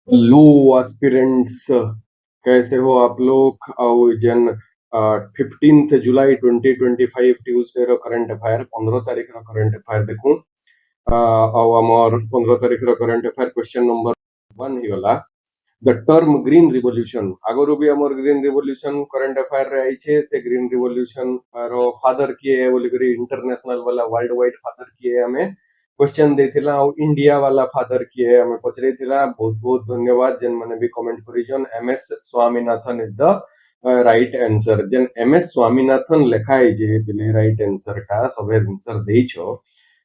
लो aspirants, कैसे हो आप लोग? ଆଉ ଯେନ୍ 15th जुलाई 2025 ट्यूसडे रो करंट अफेयर 15 तारीख रो करंट अफेयर देखूं। ଆଉ ଆମର 15 ତାରିଖର କରେଣ୍ଟ ଆଫେୟାର କ୍ୱେଶ୍ଚନ ନମ୍ବର 1 ହେଇଗଲା। द टर्म ग्रीन रिवोल्यूशन आगरू भी हमर ग्रीन रिवोल्यूशन करंट अफेयर रे आइछे। से ग्रीन रिवोल्यूशन रो फादर किए है बोली करी इंटरनेशनल वाला वर्ल्ड वाइड फादर किए है हमें क्वेश्चन देथिला। और इंडिया वाला फादर किए है हमें पचरेथिला। बहुत बहुत धन्यवाद जेन माने भी कमेंट करिजन। MS Swaminathan is the right answer. जेन एमएस स्वामीनाथन लेखा है जे बिले राइट आंसर टा सभे आंसर देइछो।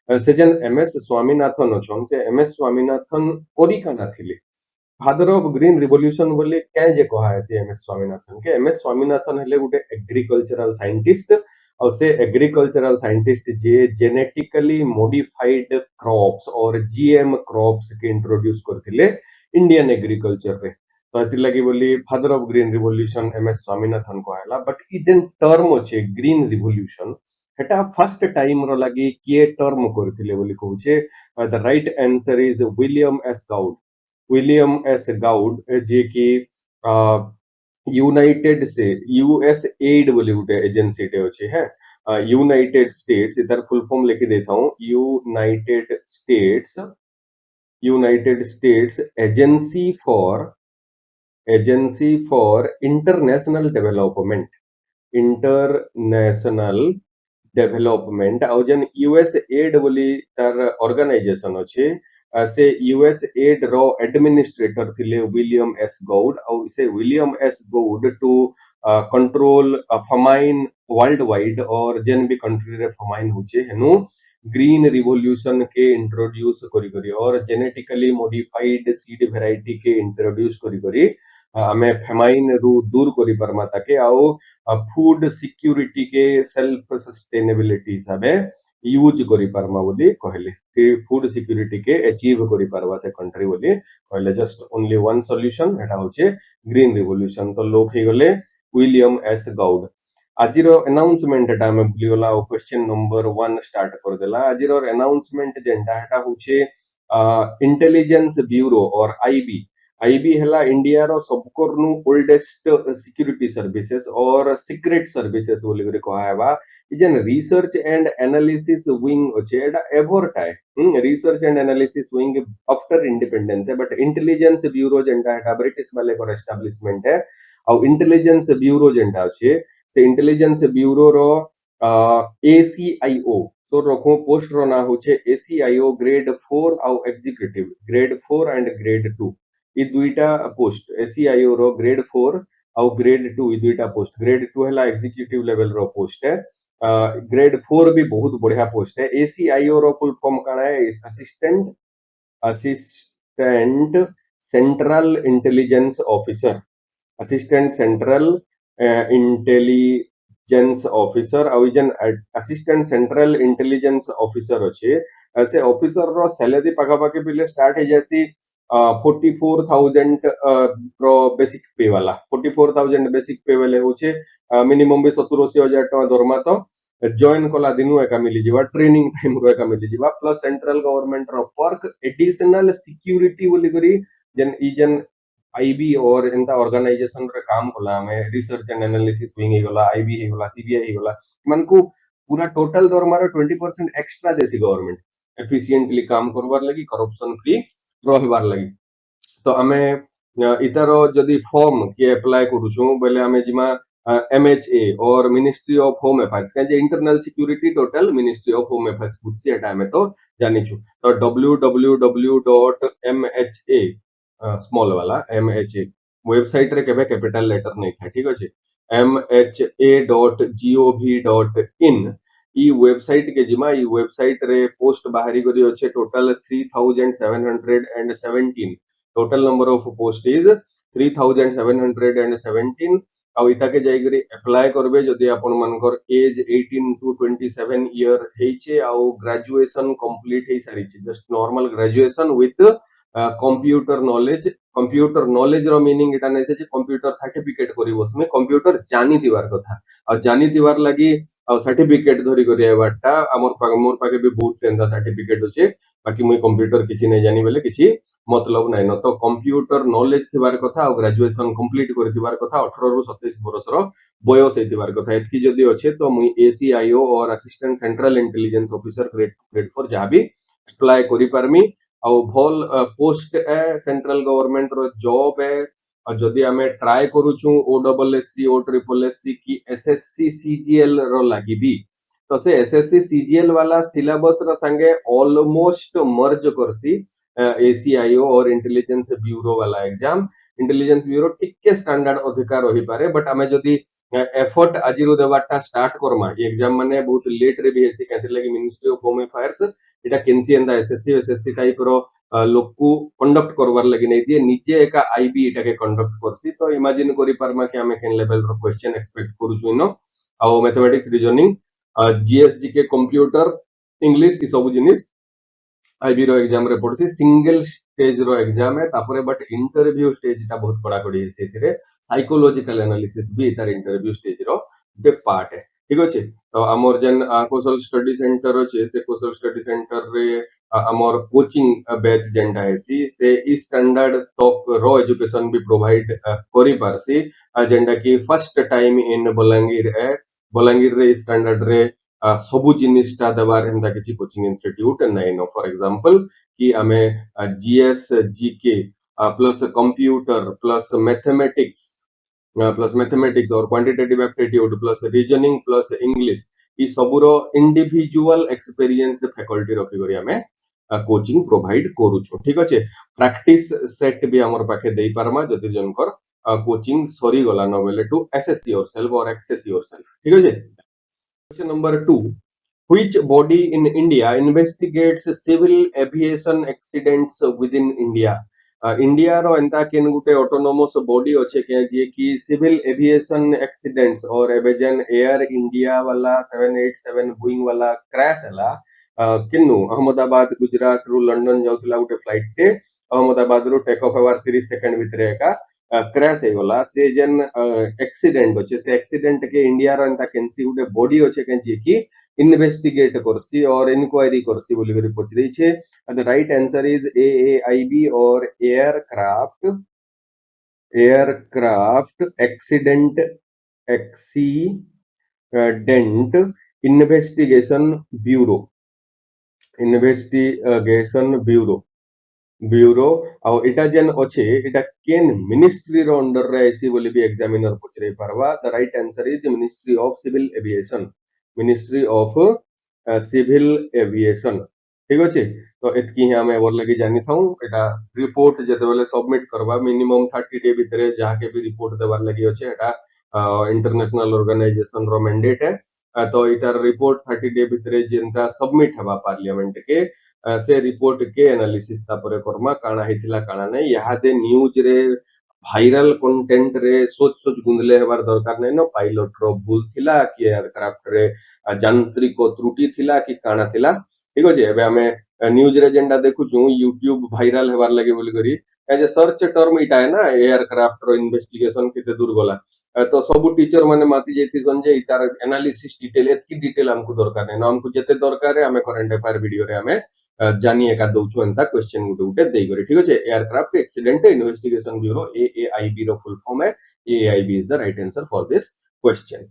से जेन एमएस स्वामीनाथन अछन से एमएस स्वामीनाथन कोरी काना थिले फादर ऑफ ग्रीन रिवोल्यूशन बोले क्या जे कहा है से एमएस स्वामीनाथन के। एमएस स्वामीनाथन हेले गुटे एग्रीकल्चरल साइंटिस्ट और से एग्रीकल्चरल साइंटिस्ट जे जेनेटिकली मॉडिफाइड क्रॉप्स और जीएम क्रॉप्स के इंट्रोड्यूस करथिले इंडियन एग्रीकल्चर रे। तो एति लगी बोली father of green revolution MS Swaminathan कहला। बट ई जेन टर्म अछि ग्रीन रिवोल्यूशन हेटा फर्स्ट टाइम रो लगी किए टर्म करथिले बोली कहूचे। The right answer is William S Gaud. William S Gaud जे कि यूनाइटेड से यूएस एड बोली गोटे एजेंसी टे अछि है। यूनाइटेड स्टेट्स इधर फुल फॉर्म लिखि देता हूं। United States agency for international development. International development और जन यूएस एड बोली तार ऑर्गेनाइजेशन अच्छे। से यूएस एड रो एडमिनिस्ट्रेटर थिले विलियम एस गौड। और से William S Gaud to control famine worldwide और जेन भी कंट्री रे फमाइन होचे हेनु ग्रीन रिवोल्यूशन के इंट्रोड्यूस करी करी और जेनेटिकली मॉडिफाइड सीड वेराइटी के इंट्रोड्यूस करी करी हमें फेमाइन रु दूर करी परमा ताके। आउ फूड सिक्योरिटी के सेल्फ सस्टेनेबिलिटी हिसाबे यूज करी परमा बोली कहले कि फूड सिक्योरिटी के अचीव करी परवा से कंट्री बोली कहले। जस्ट ओनली वन सॉल्यूशन एटा होचे ग्रीन रिवोल्यूशन। तो लोग हे गले विलियम एस गाउड। आजिर अनाउंसमेंट एटा में भूली गला। क्वेश्चन नंबर 1 स्टार्ट कर देला। आजिर अनाउंसमेंट जेंटा एटा होचे इंटेलिजेंस ब्यूरो और आईबी। आईबी हैला इंडिया रो सबकोरनु ओल्डेस्ट सिक्योरिटी सर्विसेज और सीक्रेट सर्विसेज बोली करे कहा हेबा। जेन रिसर्च एंड एनालिसिस विंग अछि एटा एबोर्ट है। Research and analysis wing after independence है। बट इंटेलिजेंस ब्यूरो जेंटा है ब्रिटिश वाले को एस्टैब्लिशमेंट है। और इंटेलिजेंस ब्यूरो जेंटा अछि से इंटेलिजेंस ब्यूरो रो एसीआईओ तो रखो पोस्ट रो ना होचे एसीआईओ ग्रेड 4 और एग्जीक्यूटिव ग्रेड 4 एंड ग्रेड 2। ये दुईटा पोस्ट एसीआईओ रो ग्रेड 4 और ग्रेड 2 ये दुईटा पोस्ट। ग्रेड 2 हैला एग्जीक्यूटिव लेवल रो पोस्ट है। ग्रेड 4 भी बहुत बढ़िया पोस्ट है। एसीआईओ रो फुल फॉर्म काना है assistant assistant central intelligence officer. Assistant central intelligence officer और जन असिस्टेंट सेंट्रल इंटेलिजेंस ऑफिसर अच्छे। ऐसे ऑफिसर रो सैलरी पाखा पाखी पिले स्टार्ट है जैसी 44,000 प्रो बेसिक पे वाला 44,000 बेसिक पे वाले होचे। मिनिमम भी 70-80 हजार टका दरमा तो जॉइन कला दिनु एका मिली जीवा ट्रेनिंग टाइम को एका मिली जीवा प्लस सेंट्रल गवर्नमेंट रो वर्क एडिशनल सिक्योरिटी बोली करी जन ई जन आईबी और एंता ऑर्गेनाइजेशन रे काम कला हमें रिसर्च एंड एनालिसिस विंग हे गला आईबी हे गला सीबीआई हे गला मन को पूरा टोटल दरमा रो 20% एक्स्ट्रा देसी गवर्नमेंट एफिशिएंटली काम करवार लगी करप्शन फ्री रहबार लगी। तो आमे इतारो जदि फॉर्म के अप्लाई करूछु बोले आमे जिमा एमएचए और मिनिस्ट्री ऑफ होम अफेयर्स का जे internal security total ministry of home affairs बुझसी एटा में तो जानिछु। तो www.mha स्मॉल वाला एमएचए वेबसाइट रे केबे कैपिटल लेटर नहीं था ठीक अछि। mha.gov.in ई वेबसाइट के जिमा ई वेबसाइट रे पोस्ट बाहरी करी अछि total 3717। Total number of post is 3717 और इता के जाई करी अप्लाई करबे जदि आपन मनकर एज 18 टू 27 ईयर हेचे और ग्रेजुएशन कंप्लीट हे सारी just normal graduation with computer knowledge रो मीनिंग एटा नै से कंप्यूटर सर्टिफिकेट करी बसमे कंप्यूटर जानी दिवार कथा आ जानी दिवार लगी आ सर्टिफिकेट धरी करी एबाटा मोर पाके भी बहुत एंदा सर्टिफिकेट होचे बाकी मुई कंप्यूटर किछि नै जानी बेले किछि मतलब नै न तो कंप्यूटर नॉलेज थिबार कथा आ ग्रेजुएशन कंप्लीट करि दिवार कथा 18 रु 27 बरस रो बयस हेतिबार कथा एतकी जदी अच्छे तो मुई एसीआईओ और assistant central intelligence officer grade 4 जहाँ भी अप्लाई करि पारमी आ भल पोस्ट है सेंट्रल गवर्नमेंट रो जॉब है और जदि आमे ट्राई करूछु ओडब्ल्यूएससी ओ ट्रिपल एससी की एसएससी सीजीएल रो लागि भी तो से एसएससी सीजीएल वाला सिलेबस रो संगे ऑलमोस्ट मर्ज करसी एसीआईओ और इंटेलिजेंस ब्यूरो वाला एग्जाम इंटेलिजेंस ब्यूरो टिके स्टैंडर्ड अधिकार रही पारे बट आमे जदि एफर्ट आजिरो देवाटा स्टार्ट करमा एग्जाम माने बहुत लेट रे भी हेसी कहते लगी ministry of home affairs Etah केनसी एंदा SSC type रो लोक को कंडक्ट करवार लगी नहीं दिए नीचे एका आईबी एटा के कंडक्ट करसी तो इमेजिन करि पारमा कि हमें केन लेवल रो क्वेश्चन एक्सपेक्ट करू जुनो आ मैथमेटिक्स रीजनिंग जीएसजी के कंप्यूटर इंग्लिश ई सब जिनिस आईबी रो एग्जाम रे पड़सी सिंगल स्टेज रो एग्जाम है तापरे बट इंटरव्यू स्टेज टा बहुत कड़ा कड़ी है सेतिरे साइकोलॉजिकल एनालिसिस भी तार इंटरव्यू स्टेज रो बे पार्ट है ठीक अछि तो हमर जन कौशल स्टडी सेंटर अछि से कौशल स्टडी सेंटर रे हमर कोचिंग बैच जेंडा हेसी से ई स्टैंडर्ड तक रो एजुकेशन भी प्रोवाइड करि पारसी जेंडा की फर्स्ट टाइम इन बलांगीर रे स्टैंडर्ड रे सबु जिनिसटा देवार हेंदा किछि कोचिंग इंस्टीट्यूट नै नो फॉर एग्जांपल कि आमे GS GK plus computer plus mathematics और quantitative aptitude plus reasoning plus English ई सबुरो इंडिविजुअल एक्सपीरियंस्ड फैकल्टी रखी करी हमें कोचिंग प्रोवाइड करूछु ठीक अछि प्रैक्टिस सेट भी हमर पाखे देई पारमा जति जनकर कोचिंग सरी गला न बेले टू एसेस योरसेल्फ और एक्सेस योरसेल्फ ठीक अछि question number 2 which body in India investigates civil aviation accidents within India India रो एंता केन गुटे ऑटोनोमस बॉडी अच्छे के जे कि सिविल एविएशन एक्सीडेंट्स और एवेजन एयर इंडिया वाला 787 बोइंग वाला क्रैश हला किन्नु अहमदाबाद गुजरात रु लंडन जाउतला गुटे फ्लाइट के अहमदाबाद रु टेक ऑफ होवार 30 सेकंड भितरे का क्रैश हे गला से जेन एक्सीडेंट होचे से एक्सीडेंट के इंडिया रो एंता केनसी गुटे बॉडी अच्छे के जे कि इन्वेस्टिगेट करसी और इंक्वायरी करसी बोली करी पचरै छे द राइट आंसर इज एएआईबी और एयरक्राफ्ट एक्सीडेंट इन्वेस्टिगेशन ब्यूरो आ एटा जेन अच्छे एटा केन मिनिस्ट्री रो अंडर रे आइसी बोली भी एग्जामिनर पचरै पारवा the right answer is ministry of civil aviation ठीक अछि तो एतकी ही हमें और लगी जानि थाउ एटा रिपोर्ट जते बेले सबमिट करबा मिनिमम 30 डे भीतर जहा के भी रिपोर्ट देबार लगी अछि एटा इंटरनेशनल ऑर्गेनाइजेशन रो मैंडेट है तो इटार रिपोर्ट 30 डे भीतर जेंता सबमिट हबा पार्लियामेंट के से रिपोर्ट के एनालिसिस तापरे करमा काना हेतिला काना नै यादे न्यूज रे भाइरल कंटेंट रे सोच सोच गुंदले हेबार दरकार नै न पायलट रो भूल थिला कि एयरक्राफ्ट रे यांत्रिक त्रुटि थिला कि काना थिला ठीक अछि एबे हमें न्यूज रे जेंडा देखुछु यूट्यूब भाइरल हेबार लागि बोली करी जे सर्च टर्म इटा है ना एयरक्राफ्ट रो इन्वेस्टिगेशन केते दूर गला तो सब टीचर माने माती जेथि संजे इतार एनालिसिस डिटेल एतकी डिटेल हमको दरकार नै न हमको जेते दरकार है हमें करंट अफेयर वीडियो रे हमें जानिए का दउछु एंता क्वेश्चन गुटे गुटे देई करे ठीक अछि एयरक्राफ्ट एक्सीडेंट इन्वेस्टिगेशन ब्यूरो एएआईबी रो फुल फॉर्म है AIB is the right answer for this question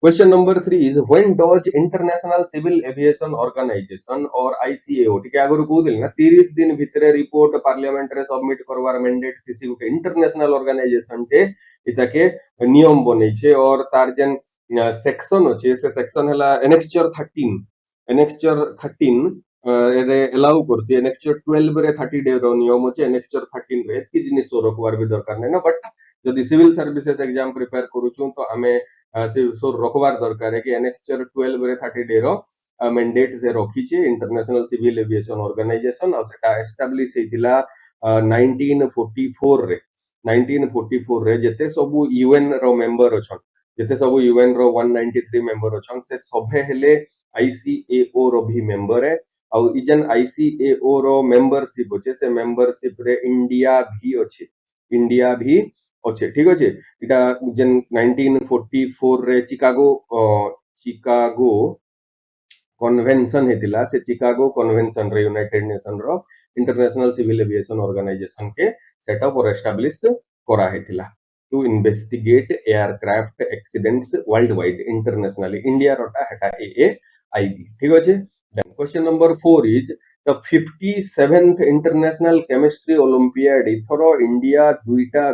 question number 3 is when does International Civil Aviation Organization और ICAO ठीक है आगु कहूदिल ना 30 दिन भितरे रिपोर्ट पार्लियामेंट रे सबमिट करवार मैंडेट थिसी गुटे इंटरनेशनल ऑर्गेनाइजेशन टे इता के नियम बनै छे और तार जेन सेक्शन अछि से सेक्शन हला एनेक्चर 13 रे अलाउ करसी एनेक्चर 12 रे 30 डे रो नियम अछि एनेक्चर 13 रे एतकी जिनिस रोकवार भी दरकार नै ना बट जदि सिविल सर्विसेज एग्जाम प्रिपेयर करूछु तो हमें से सो रखवार दरकार है कि एनेक्चर 12 रे 30 डे रो मैंडेट से रखी छे इंटरनेशनल सिविल एविएशन ऑर्गेनाइजेशन और सेटा एस्टैब्लिश हेतिला 1944 रे जते सब यूएन रो मेंबर अछन जते सब यूएन रो 193 मेंबर अछन से सभे हेले आईसीएओ रो भी मेंबर है आउ इजन आईसीएओ रो मेंबरशिप अच्छे से मेंबरशिप रे इंडिया भी अच्छे ठीक अच्छे इटा जेन 1944 रे चिकागो कन्वेंशन हेतिला से चिकागो कन्वेंशन रे यूनाइटेड नेशन रो इंटरनेशनल सिविल एविएशन ऑर्गेनाइजेशन के सेटअप और एस्टैब्लिश करा हेतिला to investigate aircraft accidents worldwide internationally India रोटा हेटा एएआईबी ठीक अछि then question number 4 is the 57th International chemistry Olympiad इथरो इंडिया दुईटा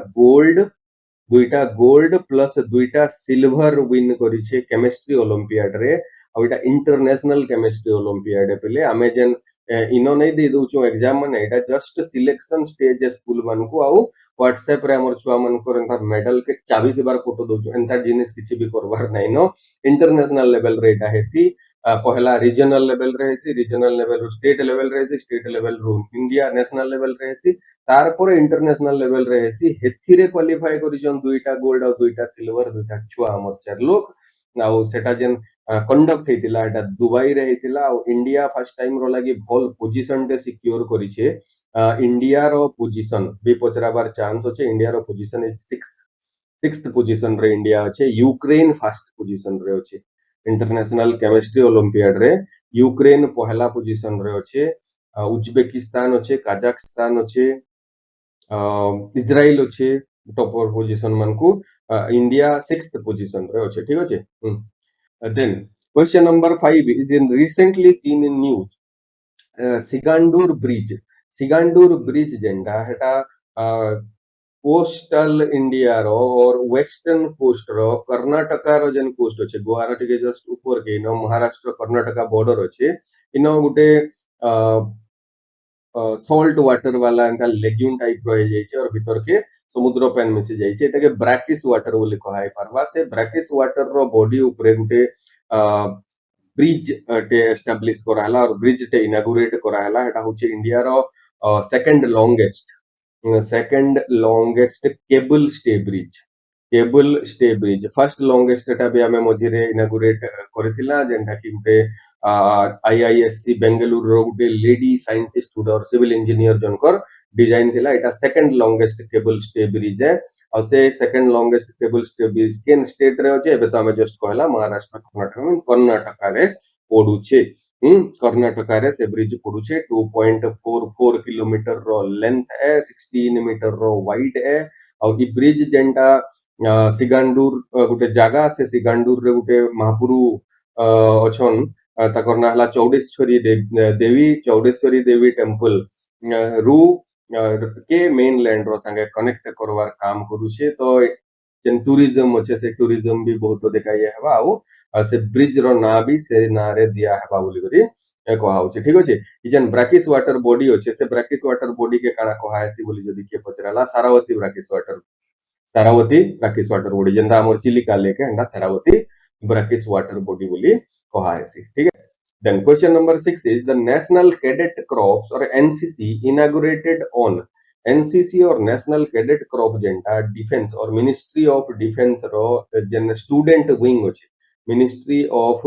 गोल्ड प्लस दुईटा सिल्वर विन करिछे केमिस्ट्री ओलंपियाड रे आ इटा इंटरनेशनल केमिस्ट्री ओलंपियाड पेले आमे जेन इनो नै दे दोचो एग्जाम माने इटा जस्ट सिलेक्शन स्टेज स्कूल मान को आउ व्हाट्सएप रे हमर छुआ मन को एंता मेडल के चाबी देबार फोटो दोचो एंता जिनिस किछि भी करबार नै नो इंटरनेशनल लेवल रे इटा हेसी पहला रीजनल लेवल रे हेसी रीजनल लेवल रो स्टेट लेवल रे हेसी स्टेट लेवल रो इंडिया नेशनल लेवल रे हेसी तार पर इंटरनेशनल लेवल रे हेसी हेथिरे क्वालिफाई करिजन दुईटा गोल्ड और दुईटा सिल्वर दुईटा छुआ हमर चार लोग आउ सेटा जेन कंडक्ट हेतिला एटा दुबई रे हेतिला आउ इंडिया फर्स्ट टाइम रो लागि भल पोजीशन रे सिक्योर करिछे इंडिया रो पोजीशन भी पचराबार चांस होचे इंडिया रो पोजीशन इज सिक्स्थ पोजीशन रे इंडिया अछि यूक्रेन फर्स्ट पोजीशन रे अछि इंटरनेशनल केमिस्ट्री ओलंपियाड रे यूक्रेन पहला पोजीशन रे अछि उज्बेकिस्तान अछि कजाकिस्तान अछि इजराइल अछि टॉप पोजीशन मन को इंडिया सिक्स्थ पोजीशन रे अछि ठीक अछि then question number 5 is in recently seen in news Sigandur bridge जेंडा हेटा कोस्टल इंडिया रो और वेस्टर्न कोस्ट रो कर्नाटका रो जेन कोस्ट अछि गोवा रो टिके जस्ट ऊपर के नो महाराष्ट्र कर्नाटका बॉर्डर अछि इनो गुटे सॉल्ट वाटर वाला एंता लेग्यूम टाइप रह जाइछे और भीतर के समुद्र पेन मिसि जाइछे एटा के ब्रैकिश वाटर बोली कहाय परवा से ब्रैकिश वाटर रो बॉडी ऊपर गुटे ब्रिज टे एस्टैब्लिश कराहला और ब्रिज टे इनॉग्रेट कराहला एटा होचे इंडिया रो second longest cable stay bridge first longest एटा भी हमें मझिरे इनॉग्रेट करथिला जेंटा कि गुटे आईआईएससी बेंगलुरु रो गुटे लेडी साइंटिस्ट और सिविल इंजीनियर जनकर डिजाइन थिला एटा second longest cable stay bridge है और से second longest cable stay bridge केन स्टेट रे अछि एबे तो हमें जस्ट कहला महाराष्ट्र कर्नाटक रे पडुछे कर्नाटक रे से ब्रिज पडुछे 2.44 किलोमीटर रो लेंथ है 16 मीटर रो वाइड है और ई ब्रिज जेंटा सिगांडूर गुटे जागा से सिगांडूर रे गुटे महापुरु अछन ताकर ना हला चौडेश्वरी देवी टेम्पल रु के मेनलैंड रो संगे कनेक्ट करवार काम करूछे तो जेन टूरिज्म अच्छे से टूरिज्म भी बहुत देखाई हेबा आ से ब्रिज रो ना भी से ना रे दिया हेबा बोली करी कहा होचे ठीक अछि ई जेन ब्रैकिश वाटर बॉडी अच्छे से ब्रैकिश वाटर बॉडी के काना कहा हेसी बोली जदी के पचराला सारावती ब्रैकिश वाटर बॉडी जेंदा हमर चिलिका लेके हंडा सारावती ब्रैकिश वाटर बॉडी बोली कहा हेसी ठीक है then question number 6 is the national cadet corps or ncc inaugurated on NCC or national cadet corps जेंटा डिफेंस और मिनिस्ट्री ऑफ डिफेंस रो जेन स्टूडेंट विंग होचे मिनिस्ट्री ऑफ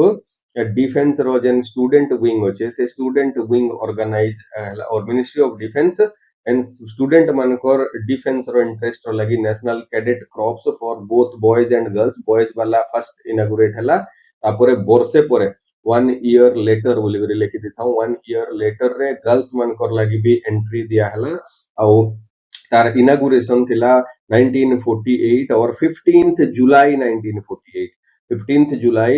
डिफेंस रो जेन स्टूडेंट विंग होचे से स्टूडेंट विंग ऑर्गेनाइज और ministry of defence and student मानकर डिफेंस रो इंटरेस्ट रो लगी national cadet corps for both boys and girls boys वाला फर्स्ट इनॉग्रेट हला तापरे वर्षे परे 1 ईयर लेटर बोली लिखि देता 1 ईयर लेटर रे गर्ल्स मानकर लगी भी एंट्री दिया हला और तार इनॉग्रेशन थिला 1948 और 15th जुलाई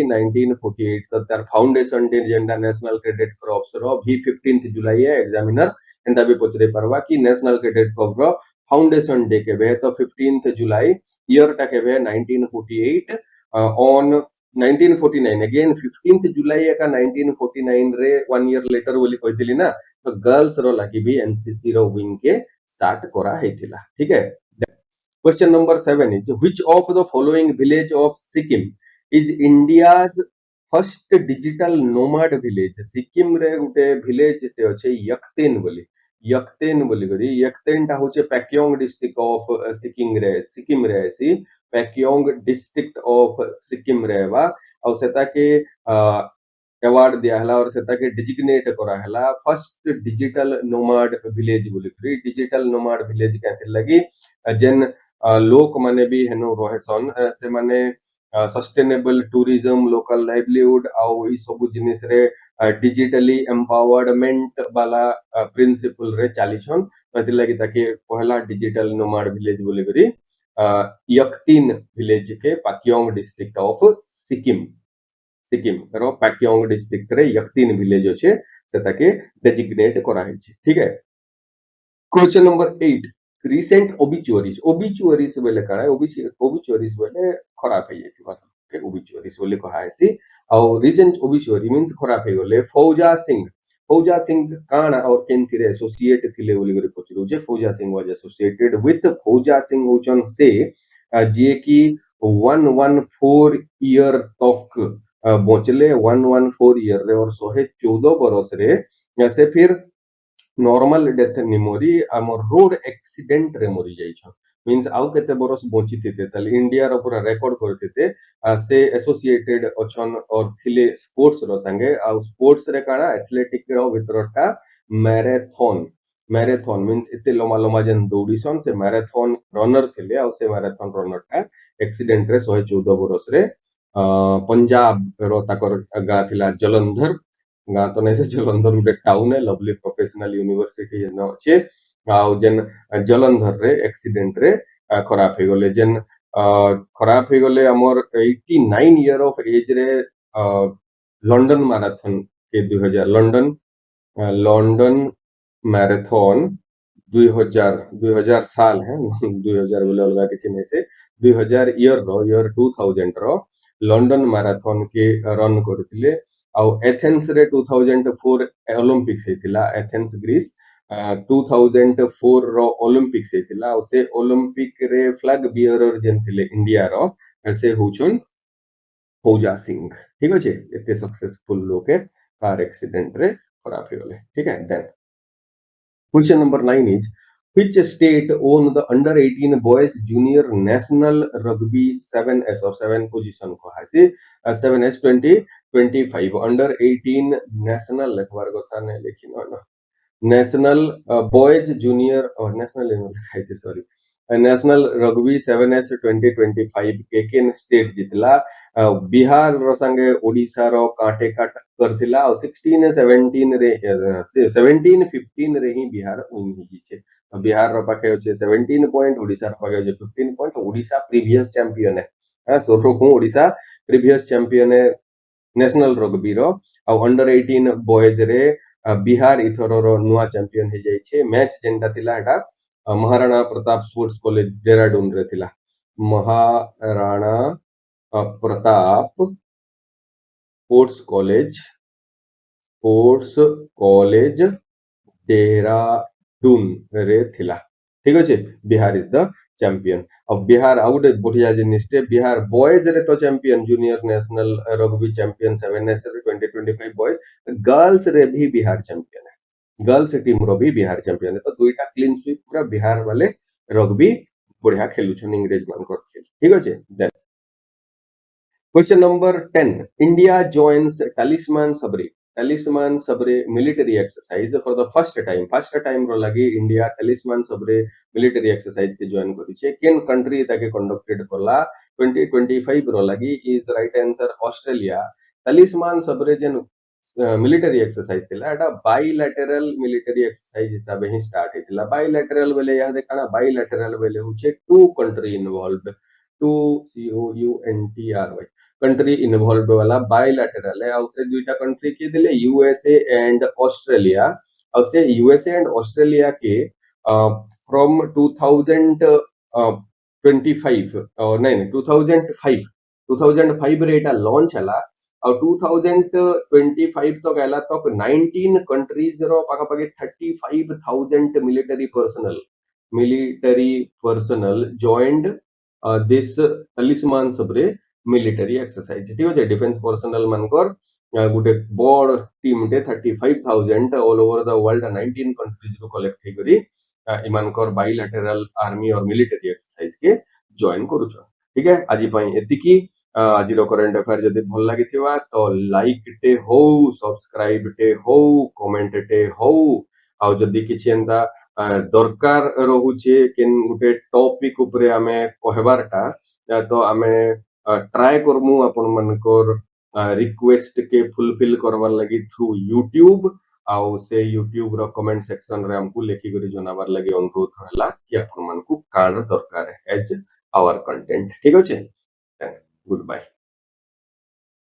1948 तो तार फाउंडेशन डे जेंडा नेशनल कैडेट क्रॉप्स रो भी 15th जुलाई है एग्जामिनर एंदा भी पूछरे परवा कि नेशनल कैडेट क्रॉप रो फाउंडेशन डे के बे तो 15th जुलाई ईयर टा के बे 1948 ऑन 1949 अगेन 15th जुलाई का 1949 रे 1 ईयर लेटर बोली कहथिली ना तो गर्ल्स रो लागि भी एनसीसी रो विंग के स्टार्ट करा हेतिला ठीक है question number 7 is which of the following village of Sikkim is India's first digital nomad village Sikkim रे गुटे विलेज ते अछि यक्तेन बोली करी यक्तेन टा होचे पैक्योंग डिस्ट्रिक्ट ऑफ सिक्किम रे सी पैक्योंग डिस्ट्रिक्ट ऑफ सिक्किम रेवा और सेता के अवार्ड दिया हला और सेता के डिजिग्नेट करा हला फर्स्ट डिजिटल नोमाड विलेज बोली फ्री डिजिटल नोमाड विलेज कहते लगी जेन लोक माने भी हेनो रोहेसन से माने सस्टेनेबल टूरिज्म लोकल लाइवलीहुड आउ ई सब जिनिस रे डिजिटली एम्पावरमेंट वाला प्रिंसिपल रे चालीछन पति लगी ताकि पहला डिजिटल नोमाड विलेज बोली करी यक्तिन विलेज के पाक्योंग डिस्ट्रिक्ट ऑफ सिक्किम सिक्किम रो पाक्योंग डिस्ट्रिक्ट रे यक्तिन विलेज अछि सेताके डेजिग्नेट करा हैछि ठीक है क्वेश्चन नंबर 8 रिसेंट ओबिचुअरीज बोले काना ओबिचुअरीज बोले खराब है जेति बात के ओबिचुअरीज बोले कहा हैछि आ रिसेंट ओबिचुअरी मींस खराब है बोले फौजा सिंह काना और केंथिरे एसोसिएट थिले बोली करे पचरू जे फौजा सिंह वाज एसोसिएटेड विथ फौजा सिंह उचन से जे की 114 ईयर तक बचले 114 ईयर रे और 114 बरस रे से फिर नॉर्मल डेथ निमोरी हमर रोड एक्सीडेंट रे मरी जाइछ मींस आउ केते बरस बची थिते तले इंडिया रो पूरा रिकॉर्ड करथिते से एसोसिएटेड अछन और थिले स्पोर्ट्स रो संगे आ स्पोर्ट्स रे काना एथलेटिक रो भितरटा मैराथन मैराथन मींस इते लंबा लंबा जन दौड़ीसन से मैराथन रनर थिले आ से मैराथन रनर का एक्सीडेंट रे 114 बरस रे पंजाब रो ताकर गा थिला जलंधर गाँ तो नहीं से जलंधर गोटे टाउन है लवली प्रोफेशनल यूनिवर्सिटी जेन अच्छे आउ जेन जलंधर रे एक्सीडेंट रे खराब हो गले जेन खराब हो गले हमर 89 ईयर ऑफ एज रे लंदन मैराथन के 2000 लंदन मैराथन 2000 साल है 2000 बोले अलगा किछि नहीं से 2000 ईयर 2000 रो लंदन मैराथन के रन करथिले आउ एथेंस रे 2004 ओलंपिक्स हेतिला एथेंस ग्रीस 2004 रो ओलंपिक्स हेतिला आउ से ओलंपिक रे फ्लैग बियरर जेन थिले इंडिया रो से होचन फौजा सिंह ठीक अछि एते सक्सेसफुल लोके कार एक्सीडेंट रे खराब हो गले ठीक है then question number 9 is which state own the under 18 boys junior national rugby 7s or 7 position को हासी 7s 2025 under 18 national लिखवार कथा ने लेकिन ना नेशनल बॉयज जूनियर और नेशनल हाइसे सॉरी नेशनल रग्बी 7s 2025 केकेन स्टेट जितला बिहार रो संगे ओडिसा रो काटे काट करथिला और 16 17 रे 17 15 रे ही बिहार विन ही छे बिहार रो पाखे होचे 17 पॉइंट ओडिसा रो पाखे होचे 15 पॉइंट ओडिसा प्रीवियस चैंपियन है सोरो को ओडिसा प्रीवियस चैंपियन है नेशनल रग्बी रो और अंडर 18 बॉयज रे बिहार इथरो रो नुआ चैंपियन हे जाय छे मैच जेंटा थिला एटा महाराणा प्रताप स्पोर्ट्स कॉलेज देहरादून रे थिला महाराणा प्रताप स्पोर्ट्स कॉलेज देहरादून रे थिला ठीक अछि बिहार इज द चैंपियन अब बिहार आउट बढ़िया जिनिसटे बिहार बॉयज रे तो champion junior national rugby champion 7s रे 2025 बॉयज गर्ल्स रे भी बिहार चैंपियन है गर्ल्स टीम रो भी बिहार चैंपियन है तो दुईटा क्लीन स्वीप पूरा बिहार वाले रग्बी बढ़िया खेलुछन इंग्रेज मान को खेल ठीक अछि then question number 10 India joins talisman sabre military exercise for the first time रो लगी India talisman sabre military exercise के जॉइन करी छे केन कंट्री ताके कंडक्टेड करला 2025 रो लगी is right answer Australia talisman sabre जेन मिलिटरी एक्सरसाइज थिला एटा बाइलैटरल मिलिटरी एक्सरसाइज हिसाब ही स्टार्ट हेतिला बाइलैटरल बेले यह देखना बाइलैटरल बेले होचे two country involved two COUNTRY country involved वाला बाइलैटरल है और से दुईटा कंट्री के दिले यूएसए एंड ऑस्ट्रेलिया और से यूएसए एंड ऑस्ट्रेलिया के फ्रॉम 2025 और नहीं 2005 रे एटा लॉन्च हला और 2025 तो गला तक 19 कंट्रीज रो पाखापाखि 35,000 military personnel joined this talisman sabre military exercise ठीक अछि डिफेंस पर्सनल मानकर गुटे बड़ टीम डे 35,000 all over the world 19 countries रो कलेक्ट हे करी इमानकर बाइलैटरल आर्मी और मिलिटरी एक्सरसाइज के जॉइन करूछ ठीक है आज पई एतिकी आज करेन्ट अफेयर जदि भल लगी तो लाइक टे हो, सब्सक्राइब टे हो, कमेंट टे हो, आ जदि किछि एंता दरकार रहुचे केन गुटे टॉपिक उपरे आमे कहबारटा तो आमे ट्राई करमु अपन मनकोर रिक्वेस्ट के फुलफिल करवार लगी थ्रू यूट्यूब आउ से यूट्यूब रो कमेंट सेक्शन रे हमकु लेखि करी जनाबार लगी अनुरोध रहला कि अपन मनकु काण दरकार है एज आवर कंटेंट। ठीक अछि, गुड बाय।